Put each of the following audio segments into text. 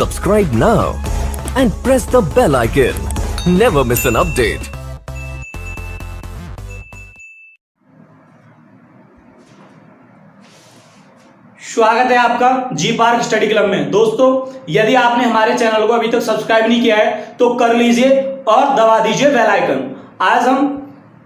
Subscribe now and press the bell icon. Never miss an update. स्वागत है आपका जी park study club में। दोस्तों, यदि आपने हमारे चैनल को अभी तक सब्सक्राइब नहीं किया है तो कर लीजिए और दबा दीजिए बेल आइकन। आज हम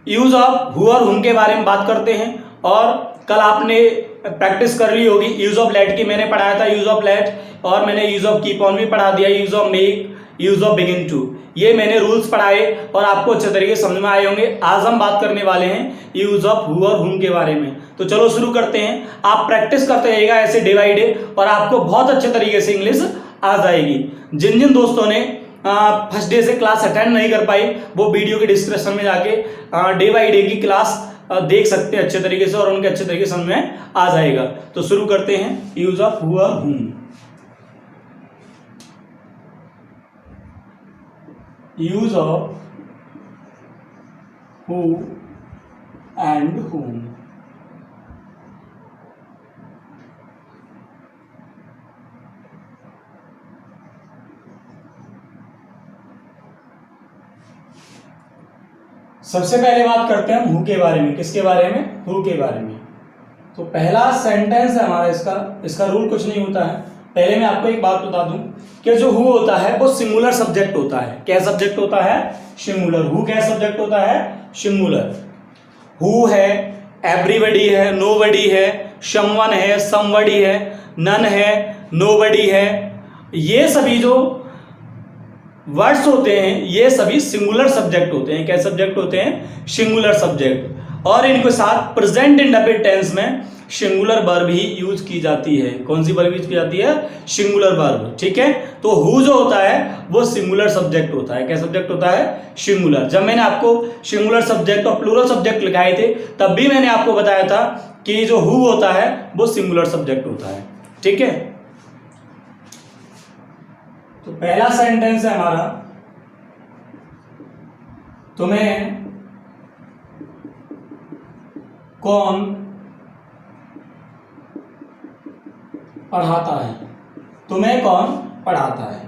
यूज ऑफ हु और हुम के बारे में बात करते हैं। और कल आपने प्रैक्टिस कर ली होगी यूज ऑफ लेट की। मैंने पढ़ाया था यूज ऑफ लेट, और मैंने यूज ऑफ कीप ऑन भी पढ़ा दिया, use of make, use of begin to. ये मैंने रूल्स पढ़ाए और आपको अच्छे तरीके से समझ में आए होंगे। आज हम बात करने वाले हैं यूज ऑफ हु और हुम के बारे में। तो चलो शुरू करते हैं। आप प्रैक्टिस करते रहिएगा ऐसे डे बाई डे और आपको बहुत अच्छे तरीके से इंग्लिश आ जाएगी। जिन जिन दोस्तों ने फर्स्ट डे से क्लास अटेंड नहीं कर पाई वो वीडियो के डिस्क्रिप्शन में जाके डे बाई डे की क्लास देख सकते हैं अच्छे तरीके से और उनके अच्छे तरीके से समझ में आ जाएगा। तो शुरू करते हैं यूज ऑफ हु और हुम। यूज ऑफ हु एंड हुम। सबसे पहले बात करते हैं हम हु के बारे में। किसके बारे में? हु के बारे में। तो पहला सेंटेंस है हमारा इसका रूल कुछ नहीं होता है। पहले मैं आपको एक बात बता दूं कि जो हु होता है वो सिंगुलर सब्जेक्ट होता है। क्या सब्जेक्ट होता है? सिंगुलर। हु क्या सब्जेक्ट होता है? सिंगुलर। हु है, एवरीबॉडी है, नोबडी है, समवन है, समबडी है, नन है, नोबडी है। ये सभी जो वर्ड्स होते हैं ये सभी सिंगुलर सब्जेक्ट होते हैं। क्या सब्जेक्ट होते हैं? Singular subject. और इनके साथ प्रेजेंट इंडेफिनिट टेंस में सिंगुलर वर्ब ही यूज की जाती है। कौन सी वर्ब यूज की जाती है? Singular verb. ठीक है, तो हु जो होता है वो सिंगुलर सब्जेक्ट होता है। क्या सब्जेक्ट होता है? सिंगुलर। जब मैंने आपको सिंगुलर सब्जेक्ट और प्लूरल सब्जेक्ट लिखाए थे तब भी मैंने आपको बताया था कि जो हु होता है वो सिंगुलर सब्जेक्ट होता है। ठीक है, तो पहला सेंटेंस है हमारा, तुम्हें कौन पढ़ाता है? तुम्हें कौन पढ़ाता है?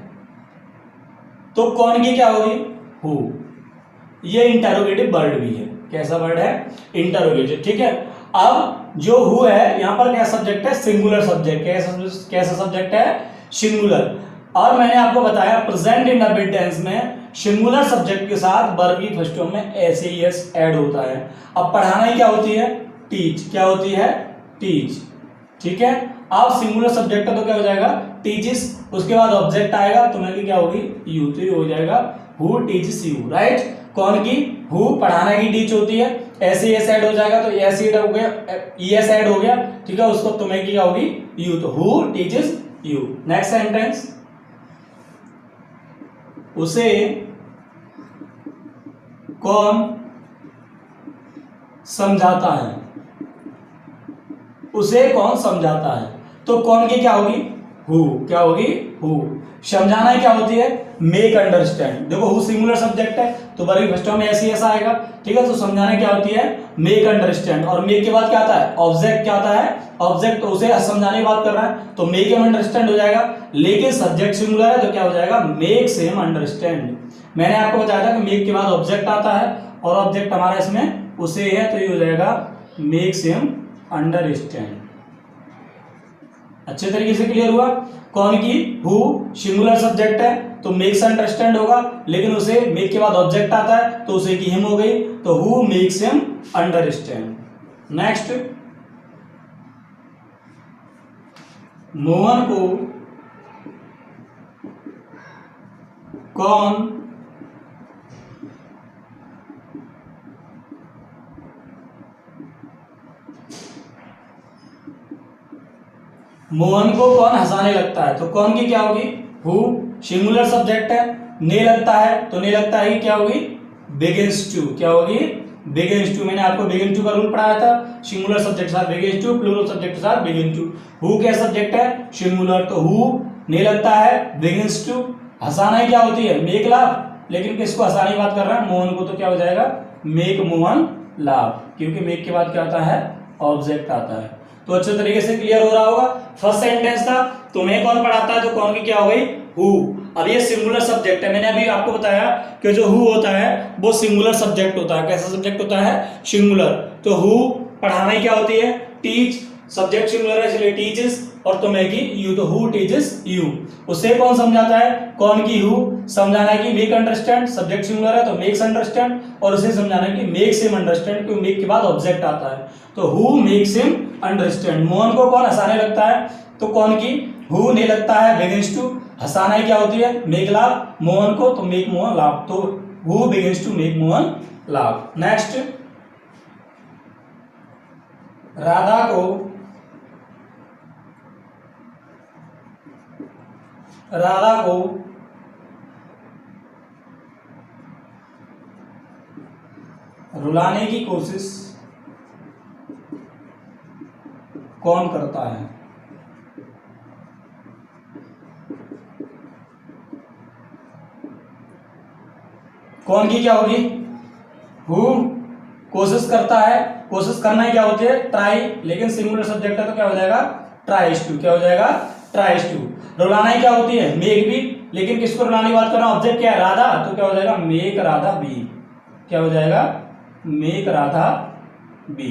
तो कौन की क्या होगी? हु। ये इंटरोगेटिव वर्ड भी है। कैसा वर्ड है? इंटरोगेटिव। ठीक है, अब जो हु है यहां पर क्या सब्जेक्ट है? Singular subject. कैसा सब्जेक्ट है? सिंगुलर। और मैंने आपको बताया प्रेजेंट इंडेफिनिट टेंस में सिंगुलर सब्जेक्ट के साथ वर्ब की फर्स्ट फॉर्म में एस ऐड होता है। अब पढ़ाना ही क्या होती है? टीच। क्या होती है? टीच। ठीक है, अब सिंगुलर सब्जेक्ट है तो क्या हो जाएगा? टीचिस। उसके बाद ऑब्जेक्ट आएगा तो मैं क्या होगी? यू। तो ये हो जाएगा हु टीचिस यू। राइट। कौन की? हु। पढ़ाना की टीच होती है। एस ऐड हो जाएगा तो एस ऐड हो गया, ईएस ऐड हो गया। ठीक है, उसको तुम्हें की क्या होगी? यू। तो हु टीचिस यू। नेक्स्ट सेंटेंस, उसे कौन समझाता है? उसे कौन समझाता है? तो कौन की क्या होगी? हु। क्या होगी? हु। समझाना क्या होती है? Make understand. देखो हु सिंगुलर सब्जेक्ट है तो वर्ब फर्स्ट में ऐसा आएगा। ठीक है, तो समझाना क्या होती है? Make understand. और मेक के बाद क्या आता है? ऑब्जेक्ट। क्या आता है? ऑब्जेक्ट। तो उसे समझाने की बात कर रहा है तो मेक हिम अंडरस्टैंड हो जाएगा। लेकिन सब्जेक्ट सिंगुलर है तो क्या हो जाएगा? Makes him understand. मैंने आपको बताया था कि मेक के बाद ऑब्जेक्ट आता है और ऑब्जेक्ट हमारा इसमें उसे है तो ये हो जाएगा मेक्स हिम अंडरस्टैंड। अच्छे तरीके से क्लियर हुआ? कौन की? हु सिंगुलर सब्जेक्ट है तो मेक्स अंडरस्टैंड होगा, लेकिन उसे मेक के बाद ऑब्जेक्ट आता है तो उसे की हिम हो गई तो who makes him understand. Next, Mohan को कौन हंसाने लगता है? तो कौन की क्या होगी? हु। सिंगुलर सब्जेक्ट है। ने लगता है तो ने लगता है क्या होगी? Begins to. क्या होगी? Begins to. मैंने आपको बिगिन टू का रूल पढ़ाया था। सिंगुलर सब्जेक्ट के साथ बिगिंस टू, प्लूरल सब्जेक्ट के साथ बिगिन टू। हु क्या सब्जेक्ट है? सिंगुलर। तो हु ने लगता है, बिगिंस टू। हंसाना ही क्या होती है? Make laugh. लेकिन किसको हंसाने की बात कर रहा है? मोहन को। तो क्या हो जाएगा? मेक मोहन लाफ, क्योंकि मेक के बाद क्या आता है? ऑब्जेक्ट आता है। तो अच्छे तरीके से क्लियर हो रहा होगा। फर्स्ट सेंटेंस था तुम्हें कौन पढ़ाता है, तो कौन की क्या हो गई, हु। अब ये सिंगुलर सब्जेक्ट है, मैंने अभी आपको बताया कि जो हु होता है वो सिंगुलर सब्जेक्ट होता है। कैसा सब्जेक्ट होता है, सिंगुलर। तो हु पढ़ाना क्या होती है, टीच, सब्जेक्ट सिंगुलर है इसलिए टीचेस, और तुम्हें की यू, तो हु टीचेस यू। उसे कौन समझाता है, कौन की हु। समझाना की मेक अंडरस्टैंड, सब्जेक्ट सिंगुलर है तो मेक्स अंडरस्टैंड, और उसे समझाना की मेक्स हिम अंडरस्टैंड, क्योंकि मेक के बाद ऑब्जेक्ट आता है। तो who makes him understand. Mohan को कौन हंसाने लगता है, तो कौन की, हु ने लगता है, बिगिंस टू। हंसाना क्या होती है, मेक लाफ, मोहन को तो मेक मोहन लाफ, तो who begins to make Mohan laugh. Next, Radha को रुलाने की कोशिश कौन करता है, कौन की क्या होगी, हु। कोशिश करता है, कोशिश करना क्या होती है, ट्राई, लेकिन सिंगुलर सब्जेक्ट है तो क्या हो जाएगा, ट्राइज टू। क्या हो जाएगा, ट्राइज टू। रुलाना क्या होती है, मेक बी, लेकिन किसको रुलाने की बात कर रहा हूं, ऑब्जेक्ट क्या है, राधा, तो क्या हो जाएगा, मेक राधा बी। क्या हो जाएगा, मेक राधा बी।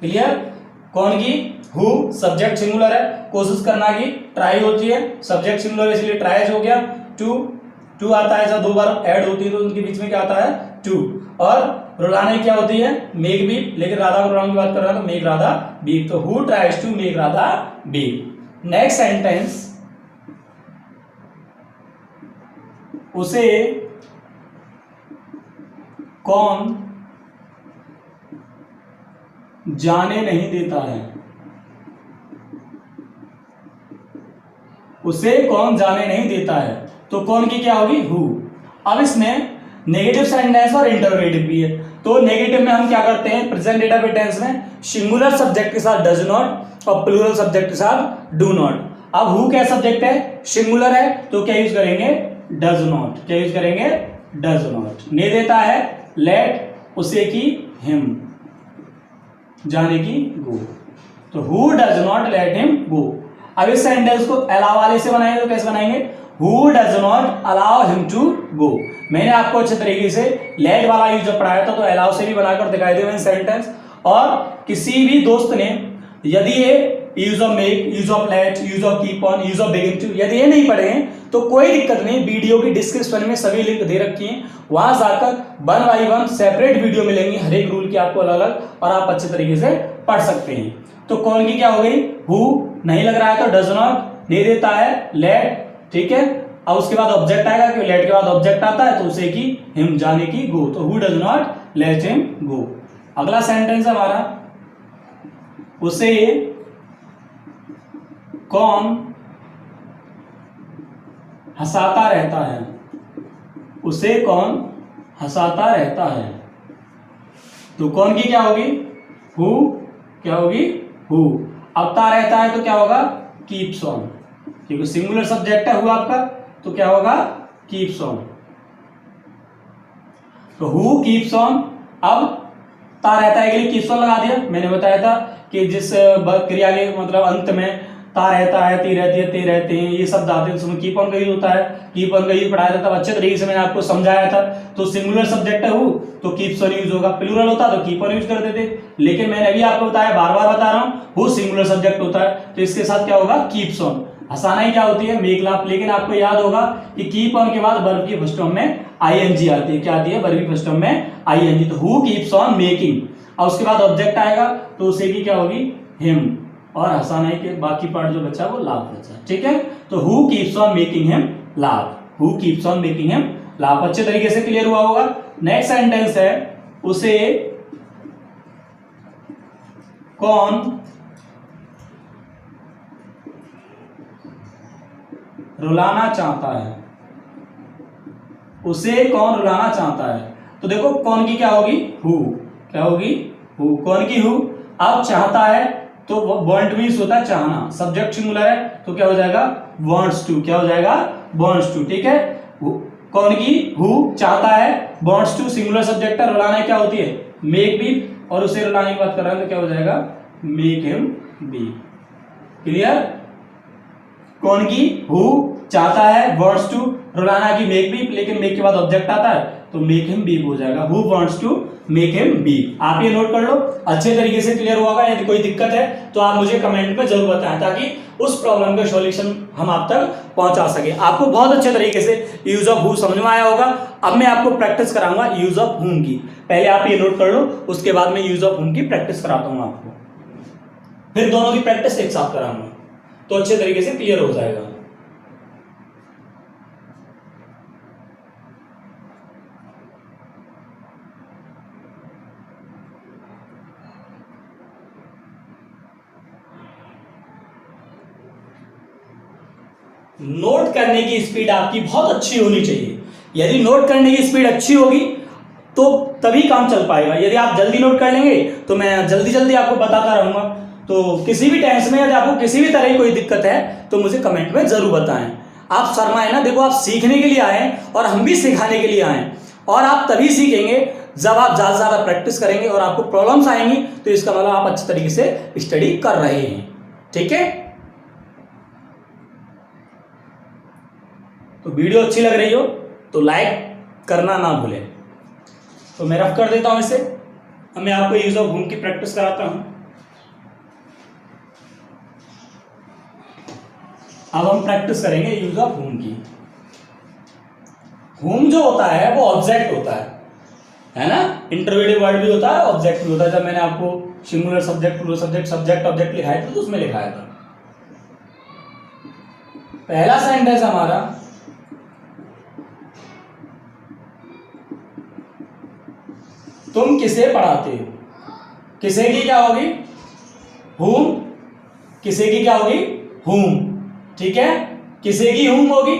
क्लियर। कौन की, हु, सब्जेक्ट सिंगुलर है, कोशिश करना की ट्राई होती है, सब्जेक्ट सिंगुलर इसलिए ट्राइज हो गया। टू आता है, जब दो बार ऐड होती है तो उनके बीच में क्या आता है, टू। और रुलाने क्या होती है, मेक बी, लेकिन राधा को रुलाने की बात कर रहा है तो मेक राधा बी। तो who tries to make Radha be. Next sentence, उसे कौन जाने नहीं देता है, उसे कौन जाने नहीं देता है, तो कौन की क्या होगी, हु। अब इसमें नेगेटिव सेंटेंस और इंटरोगेटिव भी है। तो नेगेटिव में हम क्या करते हैं, प्रेजेंट डेटाफिट टेंस में सिंगुलर सब्जेक्ट के साथ डज नॉट और प्लूरल सब्जेक्ट के साथ डू नॉट। अब हु क्या सब्जेक्ट है, सिंगुलर है, तो क्या यूज करेंगे, डज नॉट। क्या यूज करेंगे, डज नॉट। ने देता है, लेट, उसे की हिम, जाने की गो। तो who does not let him go. अब इस सेंटेंस को अलाउ वाले से बनाएंगे तो कैसे बनाएंगे, who does not allow him to go. मैंने आपको अच्छे तरीके से लेट वाला यूज पढ़ाया था, तो अलाउ से भी बनाकर दिखाई दे सेंटेंस। और किसी भी दोस्त ने यदि ये use of make, use of let, use of keep on, use of begin to यदि ये नहीं पढ़े हैं तो कोई दिक्कत नहीं, वीडियो की डिस्क्रिप्शन में सभी लिंक दे रखी हैं, वहां जाकर 1 बाय 1 सेपरेट वीडियो मिलेंगी, हर एक रूल की आपको अलग अलग, और आप अच्छे तरीके से पढ़ सकते हैं। तो कौन की क्या हो गई, हु। नहीं लग रहा है तो डज नॉट। दे देता है, लेट, ठीक है। अब उसके बाद ऑब्जेक्ट आएगा, कि लेट के बाद ऑब्जेक्ट आता है तो उसे की हिम, जाने की गो। तो who does not let him go. अगला सेंटेंस हमारा, उसे कौन हंसाता रहता है, उसे कौन हंसाता रहता है, तो कौन की क्या होगी, हु। क्या होगी, हु। अब ता रहता है तो क्या होगा, कीप्स ऑन, क्योंकि सिंगुलर सब्जेक्ट है हु आपका, तो क्या होगा, कीप्स ऑन। तो हु कीप्स ऑन। अब ता रहता है के लिए कीप्स ऑन लगा दिया। मैंने बताया था कि जिस क्रिया के मतलब अंत में ता रहता है, ती रहती है, ते रहते हैं, ये शब्द आते हैं, उसमें कीप ऑन का यूज होता है। कीप ऑन का यूज पढ़ाया था तब अच्छे तरीके से मैंने आपको समझाया था। तो सिंगुलर सब्जेक्ट है हु, तो कीप्स ऑन यूज होगा। प्लूरल होता तो कीप ऑन यूज करते थे, लेकिन मैंने अभी आपको बताया, बार बार बता रहा हूं, हु सिंगुलर सब्जेक्ट होता है, तो इसके साथ क्या होगा, कीप्स ऑन। हंसाना ही क्या होती है, मेक लाफ, लेकिन आपको याद होगा कि कीप ऑन के बाद वर्ब की फर्स्ट फॉर्म में आईएनजी आती है। क्या आती है, वर्ब की फर्स्ट फॉर्म में आईएनजी। तो हु कीप्स ऑन मेकिंग, और उसके बाद ऑब्जेक्ट आएगा तो उसे की क्या होगी, हिम, और हंसाना के बाकी पार्ट जो बचा वो लाफ बचा। ठीक है, तो who keeps on making him laugh, who keeps on making him laugh. अच्छे तरीके से क्लियर हुआ होगा। नेक्स्ट सेंटेंस है, उसे कौन रुलाना चाहता है, उसे कौन रुलाना चाहता है। तो देखो कौन की क्या होगी, हु। क्या होगी, हु। कौन की हु। अब चाहता है तो वांट मींस होता है चाहना, सब्जेक्ट सिंगुलर है तो क्या हो जाएगा, वांट्स टू। क्या हो जाएगा, वांट्स टू। ठीक है, कौन की हु चाहता है, वांट्स टू सिंगुलर सब्जेक्ट है। रुलाना क्या होती है, मेक भी, और उसे रुलाने की बात कर रहा है तो क्या हो जाएगा, मेक हिम बी। क्लियर? कौन की? हु चाहता है, वांट्स टू, रुलाना की मेक बी, लेकिन मेक के बाद ऑब्जेक्ट आता है तो मेक हिम बी हो जाएगा, who wants to make him be. आप ये नोट कर लो, अच्छे तरीके से क्लियर होगा। यदि कोई दिक्कत है तो आप मुझे कमेंट में जरूर बताएं, ताकि उस प्रॉब्लम का सॉल्यूशन हम आप तक पहुंचा सके। आपको बहुत अच्छे तरीके से यूज ऑफ हु समझ में आया होगा। अब मैं आपको प्रैक्टिस कराऊंगा यूज ऑफ हुम की। पहले आप ये नोट कर लो, उसके बाद मैं यूज ऑफ हुम की प्रैक्टिस कराता हूं आपको, फिर दोनों की प्रैक्टिस एक साथ कराऊंगा तो अच्छे तरीके से क्लियर हो जाएगा। नोट करने की स्पीड आपकी बहुत अच्छी होनी चाहिए। यदि नोट करने की स्पीड अच्छी होगी तो तभी काम चल पाएगा। यदि आप जल्दी नोट कर लेंगे तो मैं जल्दी जल्दी आपको बताता रहूंगा। तो किसी भी टेंस में यदि आपको किसी भी तरह की कोई दिक्कत है तो मुझे कमेंट में जरूर बताएं। आप शर्माए ना, देखो आप सीखने के लिए आए हैं और हम भी सिखाने के लिए आए हैं, और आप तभी सीखेंगे जब आप ज्यादा से ज्यादा प्रैक्टिस करेंगे और आपको प्रॉब्लम्स आएंगी तो इसका मतलब आप अच्छे तरीके से स्टडी कर रहे हैं। ठीक है? तो वीडियो अच्छी लग रही हो तो लाइक करना ना भूलें। तो मैं रफ कर देता हूं इसे। अब मैं आपको यूज ऑफ हुम की प्रैक्टिस कराता हूं। अब हम प्रैक्टिस करेंगे यूज ऑफ हुम की। हुम जो होता है वो ऑब्जेक्ट होता है ना। इंटरोगेटिव वर्ड भी होता है, ऑब्जेक्ट भी होता है। जब मैंने आपको singular subject, plural subject, subject object लिखाया था तो उसमें लिखाया था। पहला सेंटेंस हमारा, तुम किसे पढ़ाते हो। किसे की क्या होगी? हुम। किसे की क्या होगी? हुम। ठीक है? किसे की हुम होगी।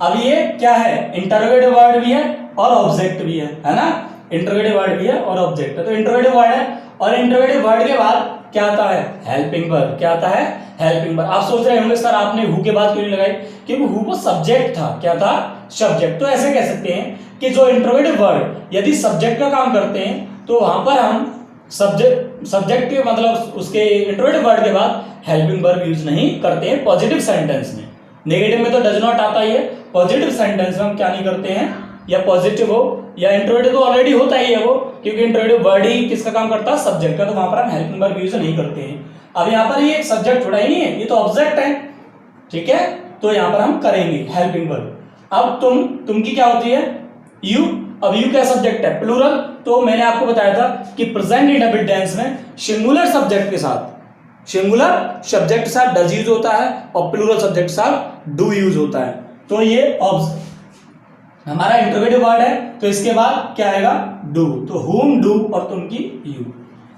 अब ये क्या है? इंटरोगेटिव वर्ड भी है और ऑब्जेक्ट भी है ना। इंटरोगेटिव वर्ड भी है और ऑब्जेक्ट है। तो इंटरोगेटिव वर्ड है और इंटरोगेटिव वर्ड के बाद क्या आता है? Helping verb. क्या आता है? Helping verb. आप सोच रहे होंगे सर आपने हु के बाद क्यों नहीं लगाई? क्योंकि हु वो सब्जेक्ट था। क्या था? सब्जेक्ट। तो ऐसे कह सकते हैं कि जो इंटरोगेटिव वर्ड यदि सब्जेक्ट का काम करते हैं तो वहां पर हम सब्जेक्ट के मतलब उसके इंटरोगेटिव वर्ड के बाद हेल्पिंग वर्ब यूज नहीं करते हैं पॉजिटिव सेंटेंस में। नेगेटिव में तो डज नॉट आता ही है। पॉजिटिव सेंटेंस में हम क्या नहीं करते हैं, या पॉजिटिव हो या इंटरोगेटिव तो ऑलरेडी होता ही है वो, क्योंकि इंटरोगेटिव वर्ड ही किसका काम करता है? सब्जेक्ट का। तो वहां पर हम हेल्पिंग वर्ब यूज नहीं करते हैं। अब यहाँ पर ये सब्जेक्ट थोड़ा ही नहीं है, ये तो ऑब्जेक्ट है। ठीक है? तो यहाँ पर हम करेंगे हेल्पिंग वर्ब। अब तुम की क्या होती है? यू। अब यू क्या सब्जेक्ट है? प्लूरल। तो मैंने आपको बताया था कि प्रेजेंट इंडेफिनिट टेंस में सिंगुलर सब्जेक्ट के साथ डज यूज होता है और प्लूरल सब्जेक्ट के साथ डू यूज होता है। तो ये हमारा इंटरोगेटिव वर्ड है तो इसके बाद क्या आएगा? डू। तो हुम, डू और तुम की यू।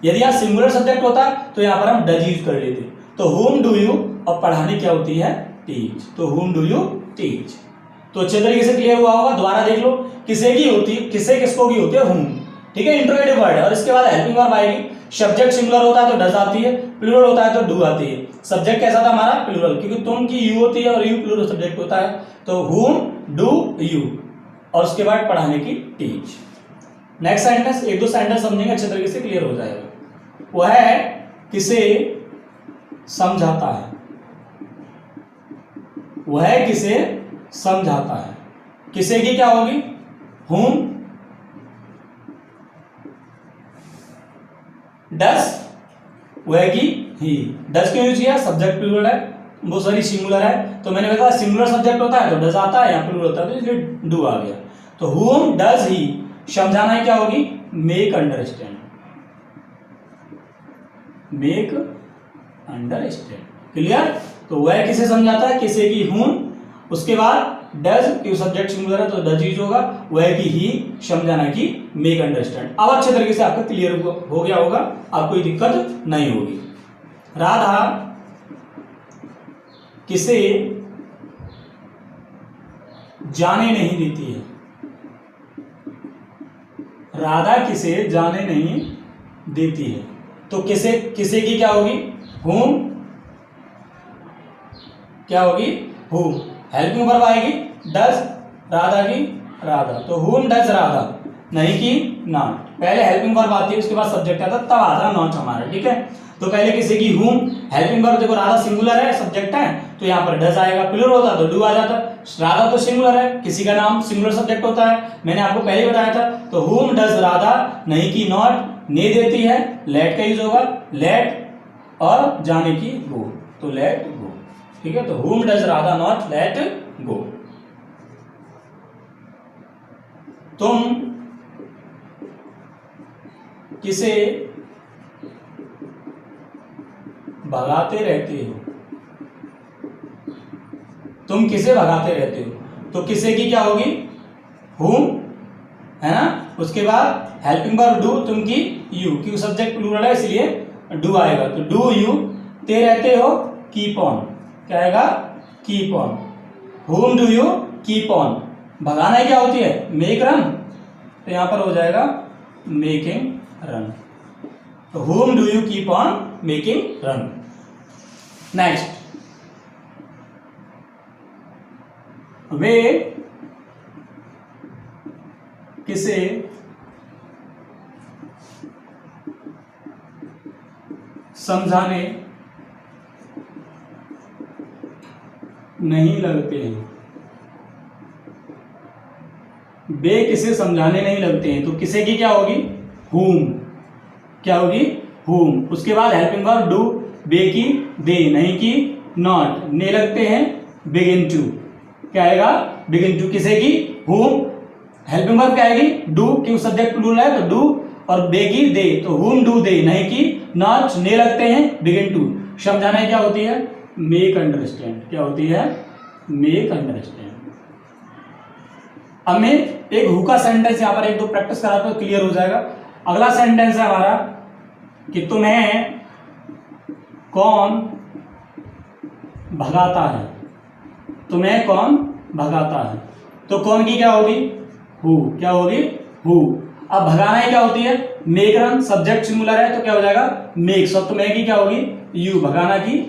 यदि यहाँ सिंगुलर सब्जेक्ट होता तो यहाँ पर हम डज यूज कर लेते। तो हुम डू यू, और पढ़ाने क्या होती है? टीच। तो हुम डू यू टीच। तो अच्छे तरीके से क्लियर हुआ होगा। दोबारा देख लो, किसे की होती है, किसे किसको की होती है? हुम। ठीक है? इंटरोगेटिव वर्ड है और इसके बाद हेल्पिंग वर्ब आएगी। सब्जेक्ट सिंगुलर होता है तो डज आती है, प्लूरल होता है तो डू आती है। सब्जेक्ट कैसा था हमारा? प्लूरल, क्योंकि तुम की यू होती है और यू प्लूरल सब्जेक्ट होता है। तो हुम, डू, यू, और उसके बाद पढ़ाने की टीच। नेक्स्ट सेंटेंस, एक दो सेंटेंस समझेंगे अच्छे तरीके से क्लियर हो जाएगा। वह है किसे समझाता है। वह किसे समझाता है। किसे की क्या होगी? हुम। डज, वह की ही। डज क्यों यूज किया? सब्जेक्ट प्लूरल है, वो सॉरी सिंगुलर है। तो मैंने बताया सिंगुलर सब्जेक्ट होता है तो डज आता है, या प्लूरल होता है तो इसलिए डू आ गया। तो हुम डज ही, समझाना है क्या होगी? Make understand. Make understand. Clear? तो वह किसे समझाता है? किसे की हुम, उसके बाद डज, क्यों सब्जेक्ट सिंगुलर है तो डज यूज होगा। वह की ही, समझाना की मेक अंडरस्टैंड। अब अच्छे तरीके से आपका क्लियर हो गया होगा, आपको कोई दिक्कत नहीं होगी। राधा किसे जाने नहीं देती है। राधा किसे जाने नहीं देती है। तो किसे की क्या होगी? हुम। क्या होगी? हुम। हेल्पिंग वर्ब आएगी डज, राधा की राधा। तो हुम डज राधा नहीं कि नॉट। पहले हेल्पिंग वर्ब आती है, उसके बाद सब्जेक्ट आता है, तब आता है नॉट हमारा, ठीक है। तो पहले किसी की हुम, हेल्पिंग वर्ब देखो राधा सिंगुलर है, सब्जेक्ट है, तो यहाँ पर डज आएगा। प्लूरल होता तो डू आ जाता। राधा तो सिंगुलर है, किसी का नाम सिंगुलर सब्जेक्ट होता है, मैंने आपको पहले ही बताया था। तो हुम डज राधा, नहीं कि नॉट, ने देती है, लेट का यूज होगा, लेट और जाने की गो, तो लेट गो, ठीक है। तो हुम does Radha not let go. तुम किसे भगाते रहते हो, तुम किसे भगाते रहते हो, तो किसे की क्या होगी, हुम, है ना। उसके बाद हेल्पिंग वर्ब डू, तुम की यू, क्योंकि सब्जेक्ट प्लूरल है इसलिए डू आएगा। तो डू यू, ते रहते हो, कीप ऑन, क्या आएगा, कीप ऑन। हुम डू यू कीप ऑन, भगाना क्या होती है, मेक रन, तो यहां पर हो जाएगा मेकिंग रन। तो whom do you keep on making run? Next, वे किसे समझाने नहीं लगते हैं, वे किसे समझाने नहीं लगते हैं, तो किसे की क्या होगी, whom, क्या होगी, whom। उसके बाद हेल्पिंग वर्ब डू, बे की दे, नहीं की नॉट, ने लगते हैं बिगिन टू, क्या आएगा, बिगिन टू। किसे की, whom, हेल्पिंग वर्ब क्या आएगी, डू, क्योंकि सब्जेक्ट प्लूरल है तो डू, और बे की दे, तो whom डू दे, नहीं की नॉट, ने लगते हैं बिगिन टू। समझाना क्या होती है, मेक अंडरस्टैंड, क्या होती है, मेक अंडरस्टैंड। अब मैं एक हु का सेंटेंस यहाँ पर एक दो प्रैक्टिस कराता हूं, क्लियर हो जाएगा। अगला सेंटेंस है हमारा कि तुम्हें कौन भगाता है, तुम्हें कौन भगाता है, तो कौन की क्या होगी, हु, क्या होगी, हु। अब भगाना क्या होती है, मेक रन, सब्जेक्ट सिंगुलर है तो क्या हो जाएगा, मेक। और तुम्हें की क्या होगी, यू, भगाना की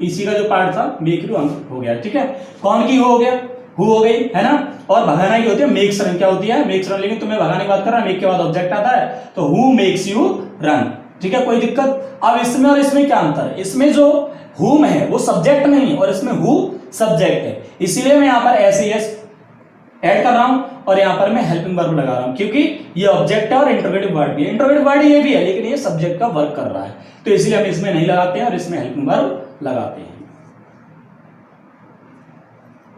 इसी का जो पार्ट था मेक यू हो गया, ठीक है। कौन की हो गया, हु हो गई, है ना। और भगाना की होती है मेक्स रन, क्या होती है, मेक्स रन। लेकिन तुम्हें भगाने की बात कर रहा है, मेक के बाद ऑब्जेक्ट आता है, तो हु मेक्स यू रन, ठीक है, कोई दिक्कत। अब इसमें और इसमें क्या अंतर है, इसमें जो हुम है वो सब्जेक्ट नहीं और इसमें हु सब्जेक्ट है, इसीलिए मैं यहाँ पर एस ऐड कर रहा हूं और यहाँ पर मैं हेल्पिंग वर्ब लगा रहा हूं, क्योंकि ये ऑब्जेक्ट है और इंटरोगेटिव वर्ड भी है, इंटरोगेटिव वर्ड ये भी है लेकिन ये सब्जेक्ट का वर्क कर रहा है, तो इसलिए हम इसमें नहीं लगाते हैं और इसमें हेल्पिंग वर्ब लगाते हैं।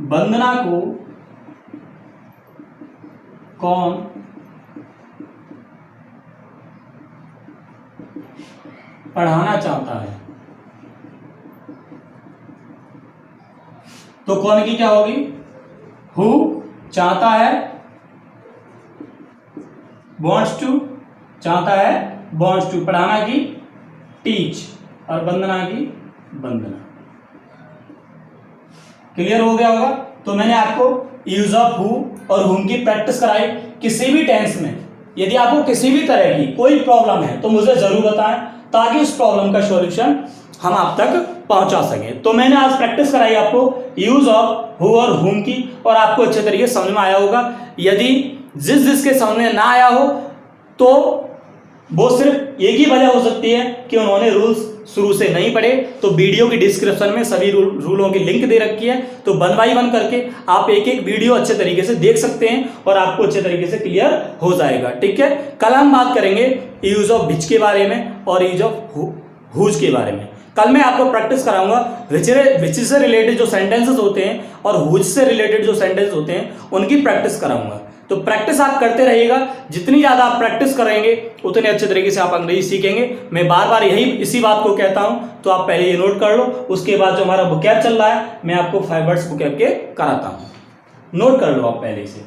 वंदना को कौन पढ़ाना चाहता है, तो कौन की क्या होगी, हु, चाहता है, वॉन्ट्स टू, चाहता है, वॉन्ट्स टू, पढ़ाना की टीच, और वंदना की वंदना। क्लियर हो गया होगा। तो मैंने आपको यूज ऑफ हु और हुम की प्रैक्टिस कराई। किसी भी टेंस में यदि आपको किसी भी तरह की कोई प्रॉब्लम है तो मुझे जरूर बताएं, ताकि उस प्रॉब्लम का सॉल्यूशन हम आप तक पहुंचा सकें। तो मैंने आज प्रैक्टिस कराई आपको यूज ऑफ हु और हुम की, और आपको अच्छे तरीके से समझ में आया होगा। यदि जिसके समझ में ना आया हो तो वो सिर्फ एक ही वजह हो सकती है कि उन्होंने रूल्स शुरू से नहीं पढ़े। तो वीडियो की डिस्क्रिप्शन में सभी रूलों की लिंक दे रखी है, तो 1 बाय 1 करके आप एक एक वीडियो अच्छे तरीके से देख सकते हैं और आपको अच्छे तरीके से क्लियर हो जाएगा, ठीक है। कल हम बात करेंगे यूज ऑफ विच के बारे में और यूज ऑफ हुज के बारे में। कल मैं आपको प्रैक्टिस कराऊंगा विच से रिलेटेड जो सेंटेंसेस होते हैं और हुज से रिलेटेड जो सेंटेंस होते हैं उनकी प्रैक्टिस कराऊंगा। तो प्रैक्टिस आप करते रहिएगा, जितनी ज्यादा आप प्रैक्टिस करेंगे उतने अच्छे तरीके से आप अंग्रेजी सीखेंगे। मैं बार बार इसी बात को कहता हूं, तो आप पहले ये नोट कर लो। उसके बाद जो हमारा बुकैब चल रहा है मैं आपको 5 वर्ड्स बुकैब के कराता हूं, नोट कर लो आप पहले से।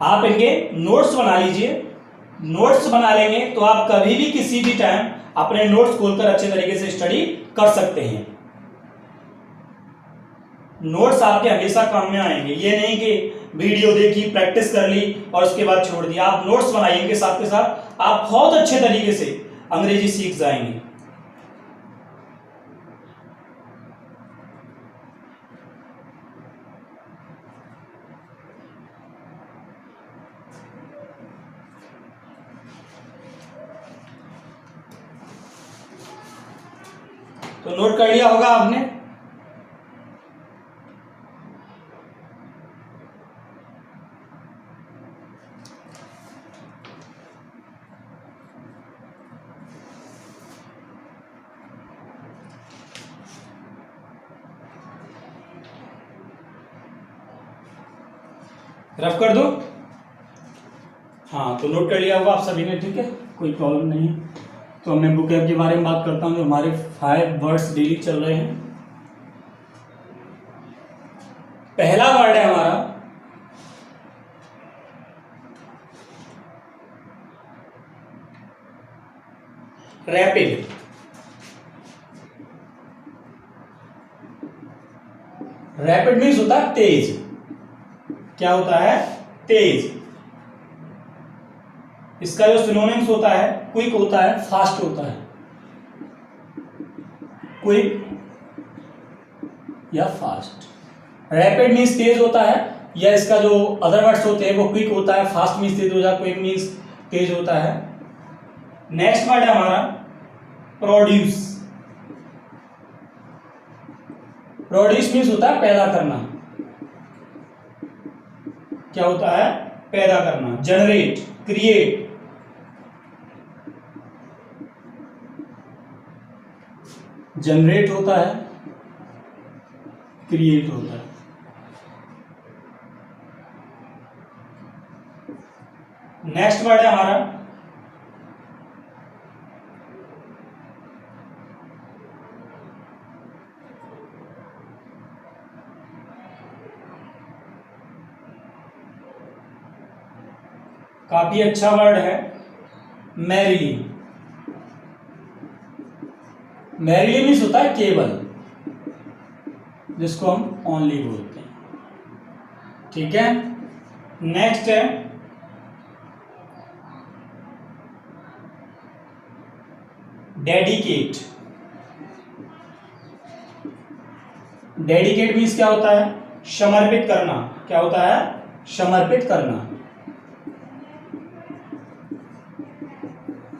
आप इनके नोट्स बना लीजिए। नोट्स बना लेंगे तो आप कभी भी किसी भी टाइम अपने नोट्स खोलकर अच्छे तरीके से स्टडी कर सकते हैं। नोट्स आपके हमेशा काम में आएंगे। ये नहीं कि वीडियो देखी, प्रैक्टिस कर ली और उसके बाद छोड़ दिया। आप नोट्स बनाइए, इनके साथ के साथ आप बहुत अच्छे तरीके से अंग्रेजी सीख जाएंगे। तो नोट कर लिया होगा आपने। रफ कर दो। हाँ, तो नोट कर लिया होगा आप सभी ने, ठीक है, कोई प्रॉब्लम नहीं है। तो मैं बुकैब के बारे में बात करता हूँ, जो हमारे 5 वर्ड्स डेली चल रहे हैं। पहला वर्ड है हमारा रैपिड। रैपिड मीन्स होता है तेज। क्या होता है? तेज। इसका जो सिनोनिम्स होता है, क्विक होता है, फास्ट होता है। क्विक या फास्ट। रैपिड मीन्स तेज होता है, या इसका जो अदर वर्ड्स होते हैं वो क्विक होता है, फास्ट मीन्स तेज हो जाए, क्विक मीन्स तेज होता है। नेक्स्ट वर्ड है हमारा प्रोड्यूस। प्रोड्यूस मीन्स होता है पैदा करना। क्या होता है? पैदा करना। Generate, create. जनरेट होता है, क्रिएट होता है। नेक्स्ट वर्ड है हमारा काफी अच्छा वर्ड है, मैरिली। मैरिली मीन्स होता है केवल, जिसको हम ओनली बोलते हैं, ठीक है। नेक्स्ट है डेडिकेट। डेडिकेट मीन्स क्या होता है? समर्पित करना। क्या होता है? समर्पित करना।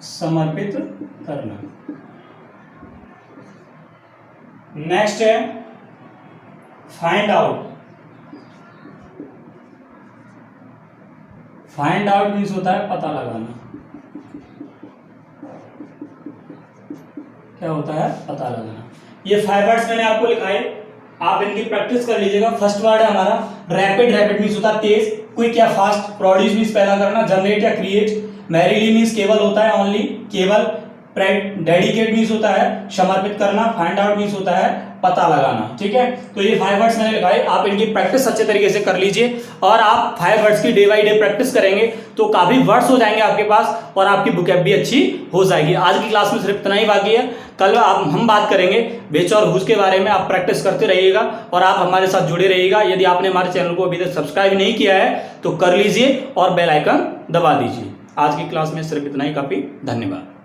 समर्पित करना। नेक्स्ट है find out. Find out means होता है पता लगाना। क्या होता है? पता लगाना। ये 5 वर्ड्स मैंने आपको लिखाए, आप इनकी प्रैक्टिस कर लीजिएगा। फर्स्ट वर्ड है हमारा रैपिड। रैपिड मीन्स होता है तेज, क्विक या फास्ट। प्रोड्यूस मीन्स पैदा करना। जनरेट या क्रिएट। मैरिली मीन्स केवल होता है, ओनली, केवल। डेडिकेट मीन्स होता है समर्पित करना। फाइंड आउट मीन्स होता है पता लगाना, ठीक है। तो ये 5 वर्ड्स मैंने लिखाए, आप इनकी प्रैक्टिस अच्छे तरीके से कर लीजिए, और आप 5 वर्ड्स की डे बाय डे प्रैक्टिस करेंगे तो काफी वर्ड्स हो जाएंगे आपके पास, और आपकी बुकैब भी अच्छी हो जाएगी। आज की क्लास में सिर्फ इतना ही बाकी है। कल हम बात करेंगे बेच और हुज के बारे में। आप प्रैक्टिस करते रहिएगा और आप हमारे साथ जुड़े रहिएगा। यदि आपने हमारे चैनल को अभी तक सब्सक्राइब नहीं किया है तो कर लीजिए और बेल आइकन दबा दीजिए। आज की क्लास में सिर्फ इतना ही काफी। धन्यवाद।